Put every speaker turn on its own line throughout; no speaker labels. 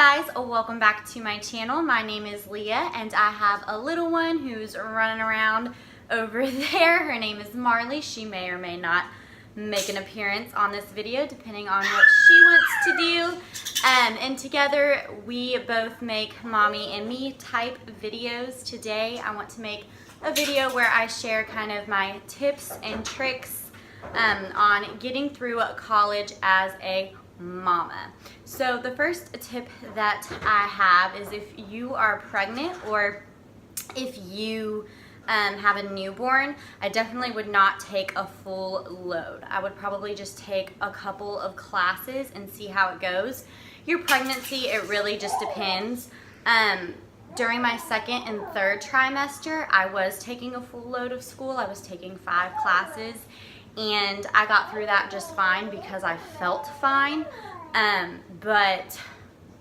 guys, welcome back to my channel. My name is Leah and I have a little one who's running around over there. Her name is Marley. She may or may not make an appearance on this video depending on what she wants to do. And together we both make mommy and me type videos. Today I want to make a video where I share kind of my tips and tricks on getting through college as a mama. So the first tip that I have is if you are pregnant or if you have a newborn, I definitely would not take a full load. I would probably just take a couple of classes and see how it goes. Your pregnancy, it really just depends. During my second and third trimester, I was taking a full load of school. I was taking 5 classes. And I got through that just fine because I felt fine. But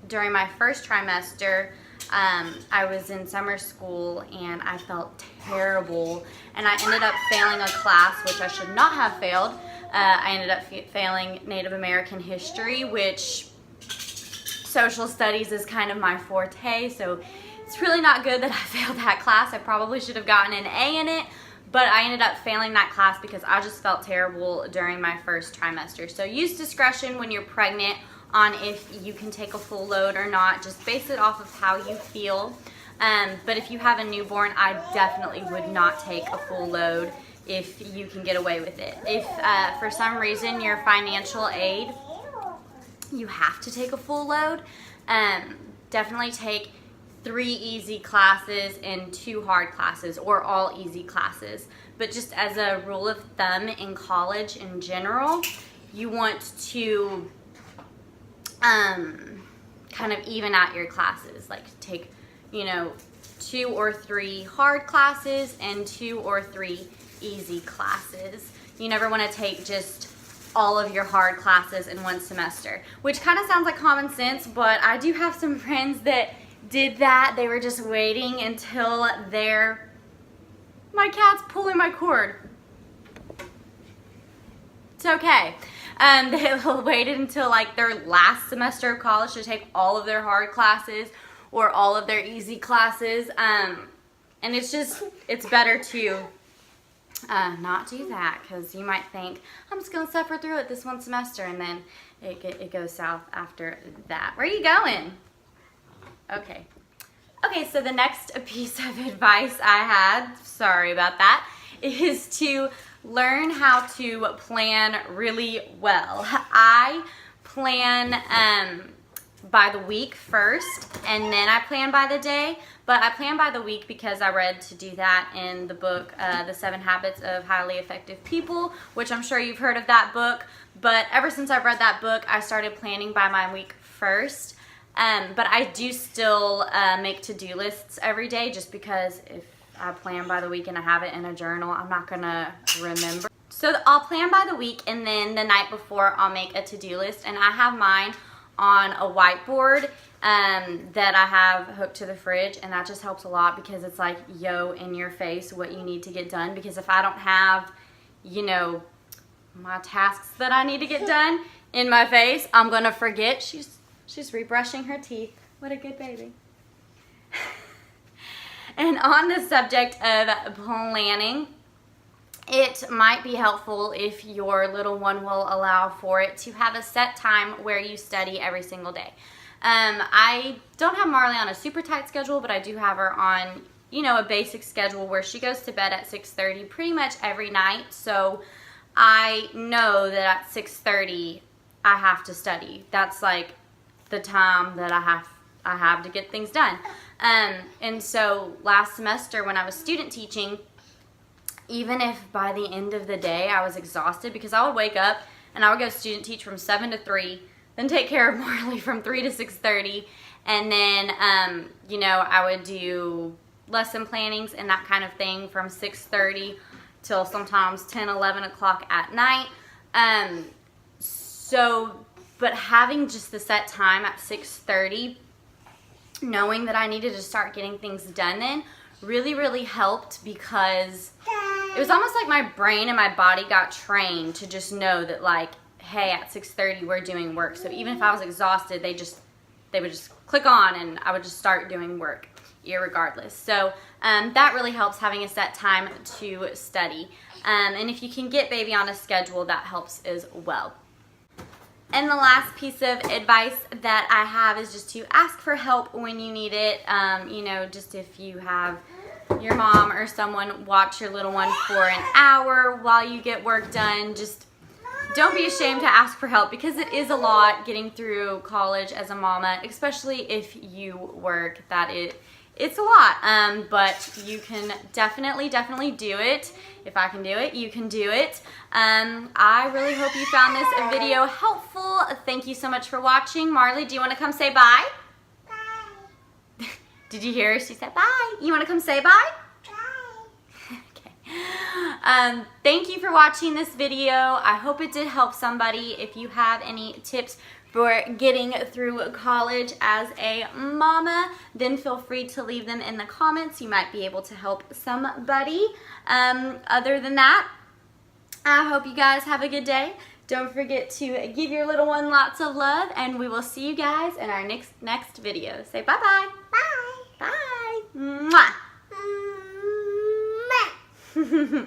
during my first trimester, I was in summer school and I felt terrible. And I ended up failing a class, which I should not have failed. I ended up failing Native American history, which social studies is kind of my forte. So it's really not good that I failed that class. I probably should have gotten an A in it. But I ended up failing that class because I just felt terrible during my first trimester. So use discretion when you're pregnant on if you can take a full load or not. Just base it off of how you feel. But if you have a newborn, I definitely would not take a full load if you can get away with it. If for some reason your financial aid, you have to take a full load, definitely take 3 easy classes and 2 hard classes, or all easy classes. But just as a rule of thumb in college in general, you want to kind of even out your classes. Like take, 2 or 3 hard classes and 2 or 3 easy classes. You never want to take just all of your hard classes in one semester, which kind of sounds like common sense, but I do have some friends that did that. They were just waiting until my cat's pulling my cord. It's okay. They waited until like their last semester of college to take all of their hard classes or all of their easy classes. And it's better to not do that, because you might think, I'm just going to suffer through it this one semester, and then it goes south after that. Where are you going? Okay, so the next piece of advice I had, sorry about that, is to learn how to plan really well. I plan by the week first, and then I plan by the day, but I plan by the week because I read to do that in the book, The 7 Habits of Highly Effective People, which I'm sure you've heard of that book, but ever since I've read that book, I started planning by my week first. But I do still make to-do lists every day, just because if I plan by the week and I have it in a journal, I'm not going to remember. So I'll plan by the week, and then the night before I'll make a to-do list, and I have mine on a whiteboard that I have hooked to the fridge, and that just helps a lot because it's like, in your face what you need to get done. Because if I don't have, my tasks that I need to get done in my face, I'm going to forget. She's rebrushing her teeth. What a good baby. And on the subject of planning, it might be helpful if your little one will allow for it to have a set time where you study every single day. I don't have Marley on a super tight schedule, but I do have her on, a basic schedule where she goes to bed at 6:30 pretty much every night. So I know that at 6:30 I have to study. That's like the time that I have to get things done. And so last semester when I was student teaching, even if by the end of the day I was exhausted, because I would wake up and I would go student teach from 7 to 3, then take care of Marley from 3 to 6:30, and then I would do lesson plannings and that kind of thing from 6:30 till sometimes 10, 11 o'clock at night. But having just the set time at 6:30, knowing that I needed to start getting things done then, really, really helped, because it was almost like my brain and my body got trained to just know that, like, hey, at 6:30 we're doing work. So even if I was exhausted, they just they would just click on and I would just start doing work irregardless. So that really helps, having a set time to study. And if you can get baby on a schedule, that helps as well. And the last piece of advice that I have is just to ask for help when you need it. You know, just if you have your mom or someone watch your little one for an hour while you get work done, just don't be ashamed to ask for help, because it is a lot getting through college as a mama, especially if you work. It's a lot, but you can definitely do it. If I can do it, you can do it. I really hope you found this video helpful. Thank you so much for watching. Marley, do you want to come say bye? Bye. Did you hear her? She said bye. You want to come say bye? Bye. Okay. Thank you for watching this video. I hope it did help somebody. If you have any tips for getting through college as a mama, then feel free to leave them in the comments. You might be able to help somebody. Other than that, I hope you guys have a good day. Don't forget to give your little one lots of love, and we will see you guys in our next video. Say bye-bye. Bye. Bye. Mwah. Mwah.